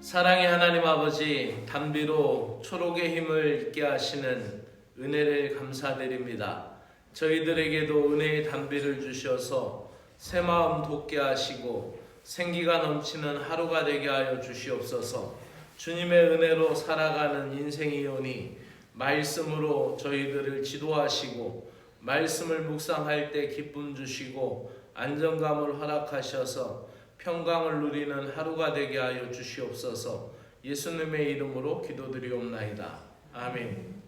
사랑의 하나님 아버지, 단비로 초록의 힘을 있게 하시는 은혜를 감사드립니다. 저희들에게도 은혜의 단비를 주셔서 새 마음 돋게 하시고 생기가 넘치는 하루가 되게 하여 주시옵소서. 주님의 은혜로 살아가는 인생이오니 말씀으로 저희들을 지도하시고 말씀을 묵상할 때 기쁨 주시고 안정감을 허락하셔서 평강을 누리는 하루가 되게 하여 주시옵소서. 예수님의 이름으로 기도드리옵나이다. 아멘.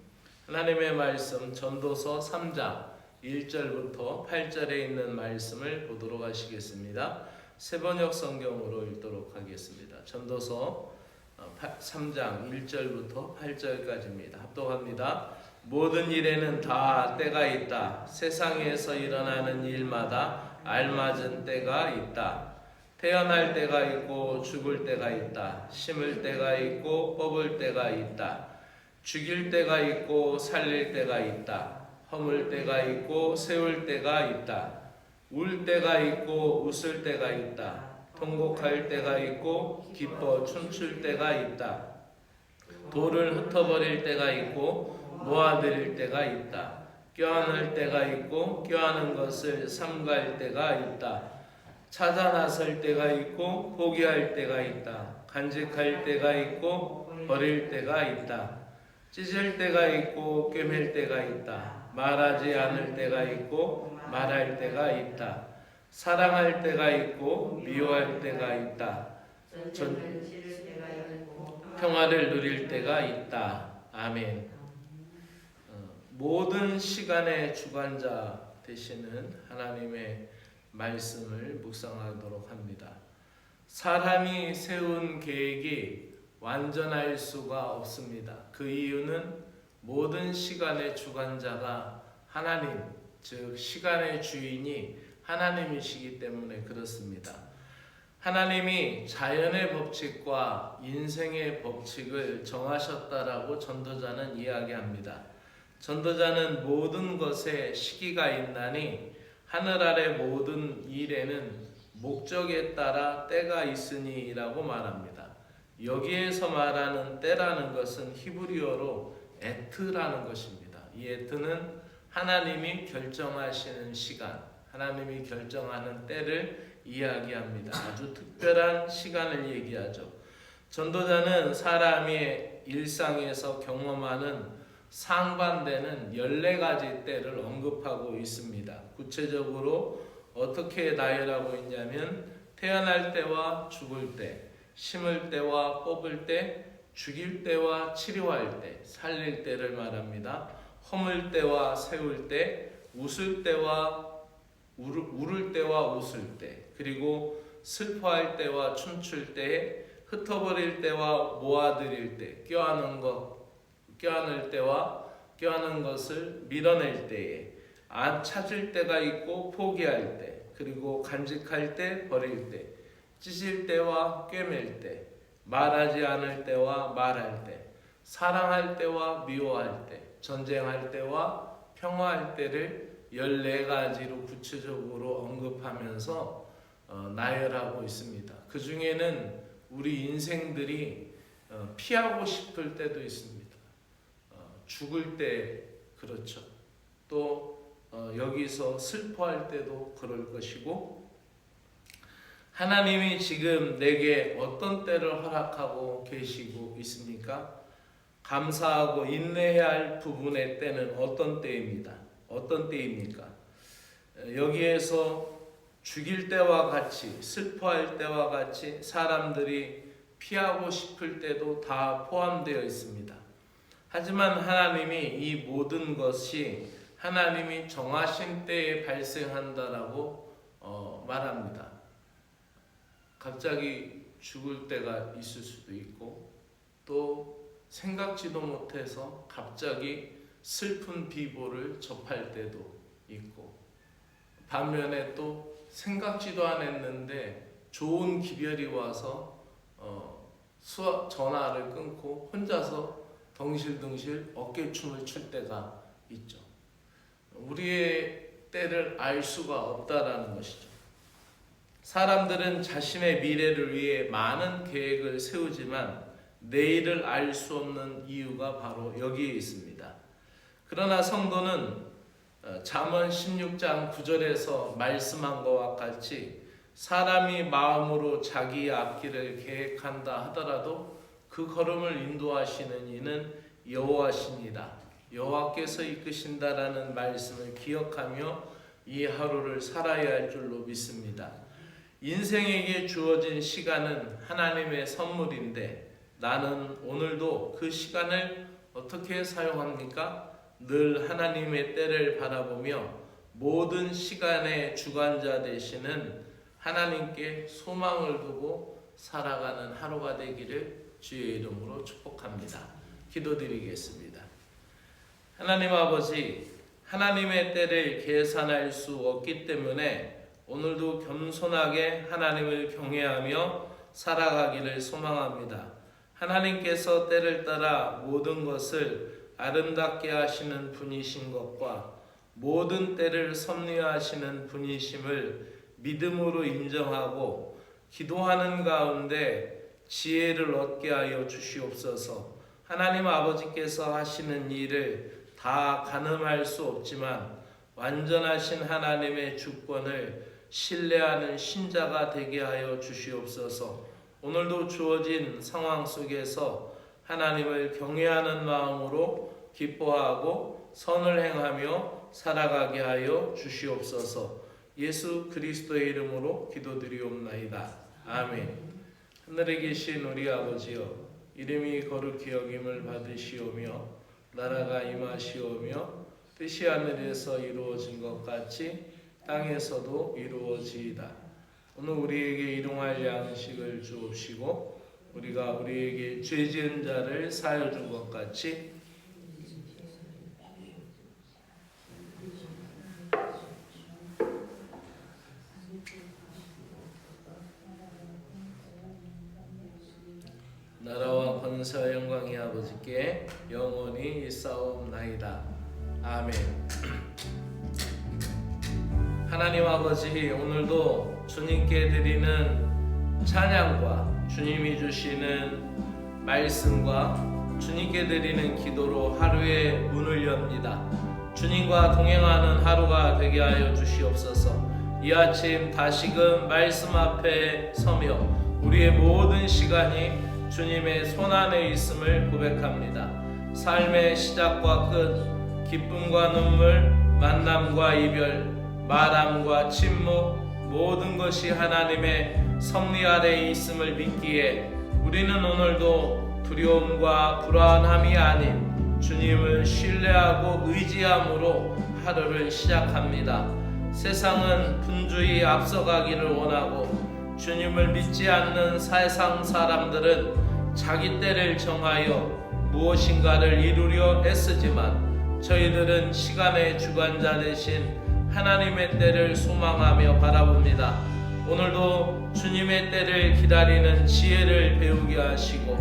하나님의 말씀 전도서 3장 1절부터 8절에 있는 말씀을 보도록 하시겠습니다. 세번역 성경으로 읽도록 하겠습니다. 전도서 3장 1절부터 8절까지입니다. 합독합니다. 모든 일에는 다 때가 있다. 세상에서 일어나는 일마다 알맞은 때가 있다. 태어날 때가 있고 죽을 때가 있다. 심을 때가 있고 뽑을 때가 있다. 죽일 때가 있고 살릴 때가 있다. 허물 때가 있고 세울 때가 있다. 울 때가 있고 웃을 때가 있다. 통곡할 때가 있고 기뻐 춤출 때가 있다. 돌을 흩어버릴 때가 있고 모아들일 때가 있다. 껴안을 때가 있고 껴안은 것을 삼갈 때가 있다. 찾아 나설 때가 있고 포기할 때가 있다. 간직할 때가 있고 버릴 때가 있다. 찢을 때가 있고 꿰맬 때가 있다. 말하지 않을 때가 있고 말할 때가 있다. 사랑할 때가 있고 미워할 때가 있다. 평화를 누릴 때가 있다. 아멘. 모든 시간의 주관자 되시는 하나님의 말씀을 묵상하도록 합니다. 사람이 세운 계획이 완전할 수가 없습니다. 그 이유는 모든 시간의 주관자가 하나님, 즉 시간의 주인이 하나님이시기 때문에 그렇습니다. 하나님이 자연의 법칙과 인생의 법칙을 정하셨다라고 전도자는 이야기합니다. 전도자는 모든 것에 시기가 있나니 하늘 아래 모든 일에는 목적에 따라 때가 있으니라고 말합니다. 여기에서 말하는 때라는 것은 히브리어로 에트라는 것입니다. 이 에트는 하나님이 결정하시는 시간, 하나님이 결정하는 때를 이야기합니다. 아주 특별한 시간을 얘기하죠. 전도자는 사람이 일상에서 경험하는 상반되는 14가지 때를 언급하고 있습니다. 구체적으로 어떻게 나열하고 있냐면 태어날 때와 죽을 때, 심을 때와 뽑을 때, 죽일 때와 치료할 때, 살릴 때를 말합니다. 허물 때와 세울 때, 웃을 때와 울을 때와 웃을 때, 그리고 슬퍼할 때와 춤출 때, 흩어버릴 때와 모아들일 때, 껴안을 때와 껴안은 것을 밀어낼 때에, 찾을 때가 있고 포기할 때, 그리고 간직할 때 버릴 때, 찢을 때와 꿰맬 때, 말하지 않을 때와 말할 때, 사랑할 때와 미워할 때, 전쟁할 때와 평화할 때를 14가지로 구체적으로 언급하면서 나열하고 있습니다. 그 중에는 우리 인생들이 피하고 싶을 때도 있습니다. 죽을 때 그렇죠. 또 여기서 슬퍼할 때도 그럴 것이고, 하나님이 지금 내게 어떤 때를 허락하고 계시고 있습니까? 감사하고 인내해야 할 부분의 때는 어떤 때입니다. 어떤 때입니까? 여기에서 죽일 때와 같이, 슬퍼할 때와 같이 사람들이 피하고 싶을 때도 다 포함되어 있습니다. 하지만 하나님이 이 모든 것이 하나님이 정하신 때에 발생한다라고 말합니다. 갑자기 죽을 때가 있을 수도 있고, 또 생각지도 못해서 갑자기 슬픈 비보를 접할 때도 있고, 반면에 또 생각지도 않았는데 좋은 기별이 와서 전화를 끊고 혼자서 덩실덩실 어깨춤을 출 때가 있죠. 우리의 때를 알 수가 없다라는 것이죠. 사람들은 자신의 미래를 위해 많은 계획을 세우지만 내일을 알 수 없는 이유가 바로 여기에 있습니다. 그러나 성도는 잠언 16장 9절에서 말씀한 것과 같이 사람이 마음으로 자기의 앞길을 계획한다 하더라도 그 걸음을 인도하시는 이는 여호와시니라. 여호와께서 이끄신다라는 말씀을 기억하며 이 하루를 살아야 할 줄로 믿습니다. 인생에게 주어진 시간은 하나님의 선물인데 나는 오늘도 그 시간을 어떻게 사용합니까? 늘 하나님의 때를 바라보며 모든 시간의 주관자 되시는 하나님께 소망을 두고 살아가는 하루가 되기를 주의 이름으로 축복합니다. 기도드리겠습니다. 하나님 아버지, 하나님의 때를 계산할 수 없기 때문에 오늘도 겸손하게 하나님을 경외하며 살아가기를 소망합니다. 하나님께서 때를 따라 모든 것을 아름답게 하시는 분이신 것과 모든 때를 섭리하시는 분이심을 믿음으로 인정하고 기도하는 가운데 지혜를 얻게 하여 주시옵소서. 하나님 아버지께서 하시는 일을 다 가늠할 수 없지만 완전하신 하나님의 주권을 신뢰하는 신자가 되게 하여 주시옵소서. 오늘도 주어진 상황 속에서 하나님을 경외하는 마음으로 기뻐하고 선을 행하며 살아가게 하여 주시옵소서. 예수 그리스도의 이름으로 기도드리옵나이다. 아멘. 하늘에 계신 우리 아버지여, 이름이 거룩히 여김을 받으시오며 나라가 임하시오며 뜻이 하늘에서 이루어진 것 같이 땅에서도 이루어지이다. 오늘 우리에게 일용할 양식을 주옵시고 우리가 우리에게 죄 지은 자를 사하여 준 것 같이 나라와 권세와 영광이 아버지께 영원히 있사옵나이다. 아멘. 하나님 아버지, 오늘도 주님께 드리는 찬양과 주님이 주시는 말씀과 주님께 드리는 기도로 하루의 문을 엽니다. 주님과 동행하는 하루가 되게 하여 주시옵소서. 이 아침 다시금 말씀 앞에 서며 우리의 모든 시간이 주님의 손안에 있음을 고백합니다. 삶의 시작과 끝, 기쁨과 눈물, 만남과 이별, 말함과 침묵, 모든 것이 하나님의 섭리 아래에 있음을 믿기에 우리는 오늘도 두려움과 불안함이 아닌 주님을 신뢰하고 의지함으로 하루를 시작합니다. 세상은 분주히 앞서가기를 원하고 주님을 믿지 않는 세상 사람들은 자기 때를 정하여 무엇인가를 이루려 애쓰지만 저희들은 시간의 주관자 되신 하나님의 때를 소망하며 바라봅니다. 오늘도 주님의 때를 기다리는 지혜를 배우게 하시고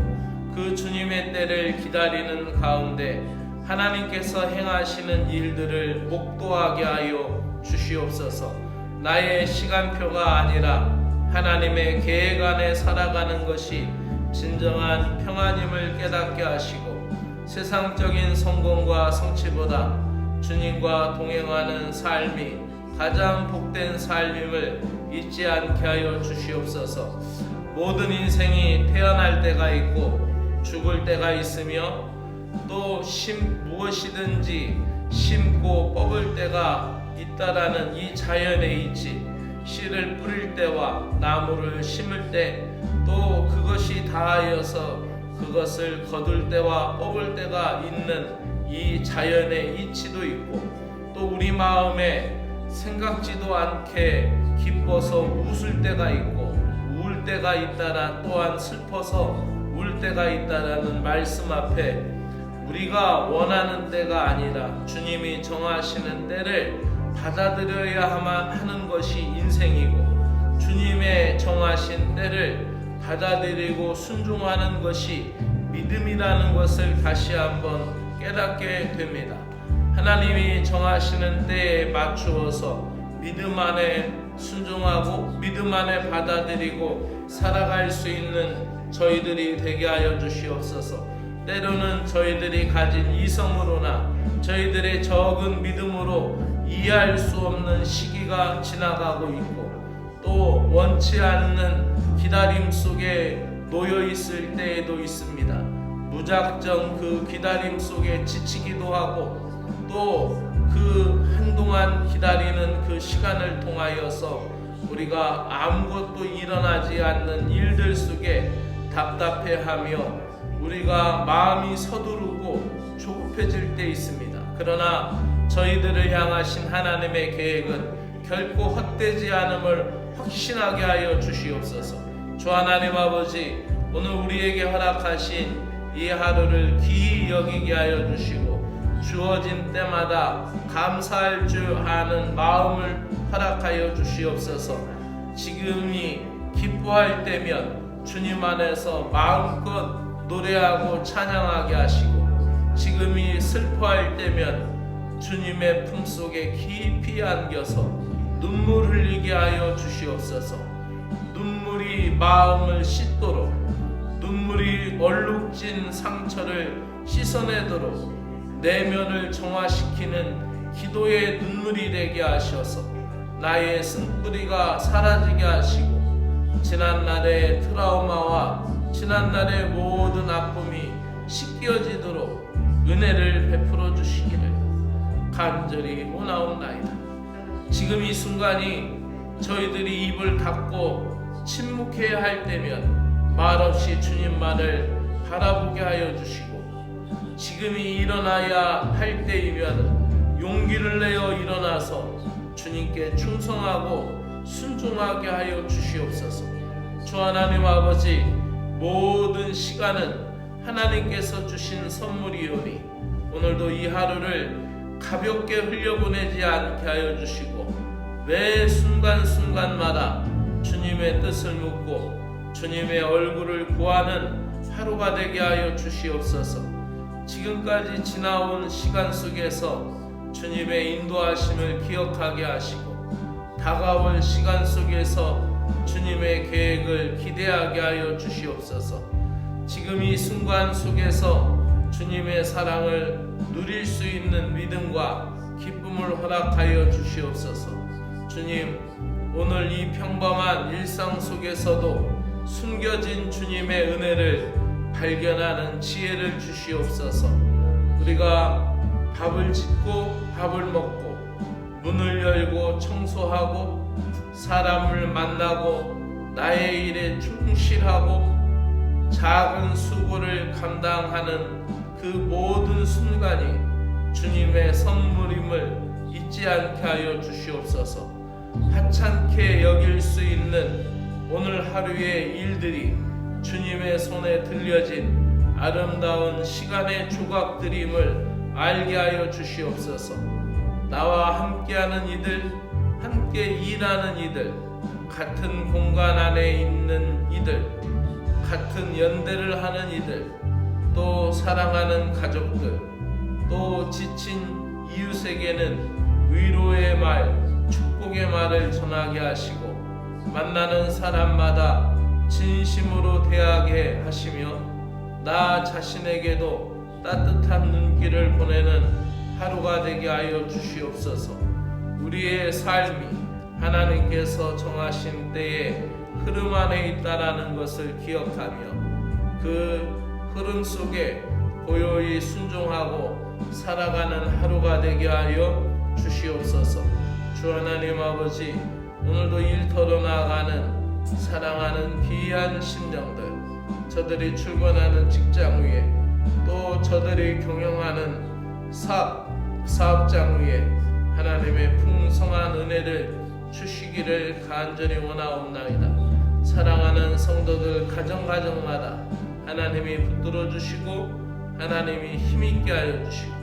그 주님의 때를 기다리는 가운데 하나님께서 행하시는 일들을 목도하게 하여 주시옵소서. 나의 시간표가 아니라 하나님의 계획 안에 살아가는 것이 진정한 평안임을 깨닫게 하시고 세상적인 성공과 성취보다 주님과 동행하는 삶이 가장 복된 삶임을 잊지 않게 하여 주시옵소서. 모든 인생이 태어날 때가 있고 죽을 때가 있으며 또 무엇이든지 심고 뽑을 때가 있다라는 이 자연의 이치, 씨를 뿌릴 때와 나무를 심을 때 또 그것이 다하여서 그것을 거둘 때와 뽑을 때가 있는 이 자연의 이치도 있고 또 우리 마음에 생각지도 않게 기뻐서 웃을 때가 있고 울 때가 있다라 또한 슬퍼서 울 때가 있다라는 말씀 앞에 우리가 원하는 때가 아니라 주님이 정하시는 때를 받아들여야 하는 것이 인생이고 주님의 정하신 때를 받아들이고 순종하는 것이 믿음이라는 것을 다시 한번 깨닫게 됩니다. 하나님이 정하시는 때에 맞추어서 믿음 안에 순종하고 믿음 안에 받아들이고 살아갈 수 있는 저희들이 되게 하여 주시옵소서. 때로는 저희들이 가진 이성으로나 저희들의 적은 믿음으로 이해할 수 없는 시기가 지나가고 있고, 또 원치 않는 기다림 속에 놓여 있을 때에도 있습니다. 무작정 그 기다림 속에 지치기도 하고, 또 그 한동안 기다리는 그 시간을 통하여서 우리가 아무것도 일어나지 않는 일들 속에 답답해하며 우리가 마음이 서두르고 조급해질 때 있습니다. 그러나 저희들을 향하신 하나님의 계획은 결코 헛되지 않음을 확신하게 하여 주시옵소서. 주 하나님 아버지, 오늘 우리에게 허락하신 이 하루를 귀히 여기게 하여 주시고, 주어진 때마다 감사할 줄 아는 마음을 허락하여 주시옵소서. 지금이 기뻐할 때면 주님 안에서 마음껏 노래하고 찬양하게 하시고, 지금이 슬퍼할 때면 주님의 품속에 깊이 안겨서 눈물 흘리게 하여 주시옵소서. 눈물이 마음을 씻도록, 눈물이 얼룩진 상처를 씻어내도록 내면을 정화시키는 기도의 눈물이 되게 하셔서 나의 쓴뿌리가 사라지게 하시고, 지난날의 트라우마와 지난날의 모든 아픔이 씻겨지도록 은혜를 베풀어 주시기를 간절히 원하옵나이다. 지금 이 순간이 저희들이 입을 닫고 침묵해야 할 때면 말없이 주님만을 바라보게 하여 주시고, 지금이 일어나야 할 때이면 용기를 내어 일어나서 주님께 충성하고 순종하게 하여 주시옵소서. 주 하나님 아버지, 모든 시간은 하나님께서 주신 선물이오니 오늘도 이 하루를 가볍게 흘려보내지 않게 하여 주시고, 매 순간순간마다 주님의 뜻을 묻고 주님의 얼굴을 구하는 하루가 되게 하여 주시옵소서. 지금까지 지나온 시간 속에서 주님의 인도하심을 기억하게 하시고, 다가올 시간 속에서 주님의 계획을 기대하게 하여 주시옵소서. 지금 이 순간 속에서 주님의 사랑을 누릴 수 있는 믿음과 기쁨을 허락하여 주시옵소서. 주님, 오늘 이 평범한 일상 속에서도 숨겨진 주님의 은혜를 발견하는 지혜를 주시옵소서. 우리가 밥을 짓고 밥을 먹고 문을 열고 청소하고 사람을 만나고 나의 일에 충실하고 작은 수고를 감당하는 그 모든 순간이 주님의 선물임을 잊지 않게 하여 주시옵소서. 하찮게 여길 수 있는 오늘 하루의 일들이 주님의 손에 들려진 아름다운 시간의 조각들임을 알게 하여 주시옵소서. 나와 함께하는 이들, 함께 일하는 이들, 같은 공간 안에 있는 이들, 같은 연대를 하는 이들, 또 사랑하는 가족들, 또 지친 이웃에게는 위로의 말, 축복의 말을 전하게 하시고, 만나는 사람마다 진심으로 대하게 하시며 나 자신에게도 따뜻한 눈길을 보내는 하루가 되게 하여 주시옵소서. 우리의 삶이 하나님께서 정하신 때에 흐름 안에 있다라는 것을 기억하며 그 흐름 속에 고요히 순종하고 살아가는 하루가 되게 하여 주시옵소서. 주 하나님 아버지, 오늘도 일터로 나아가는 사랑하는 귀한 심령들, 저들이 출근하는 직장 위에, 또 저들이 경영하는 사업장 위에 하나님의 풍성한 은혜를 주시기를 간절히 원하옵나이다. 사랑하는 성도들 가정마다 하나님이 붙들어 주시고 하나님이 힘있게 하여 주시고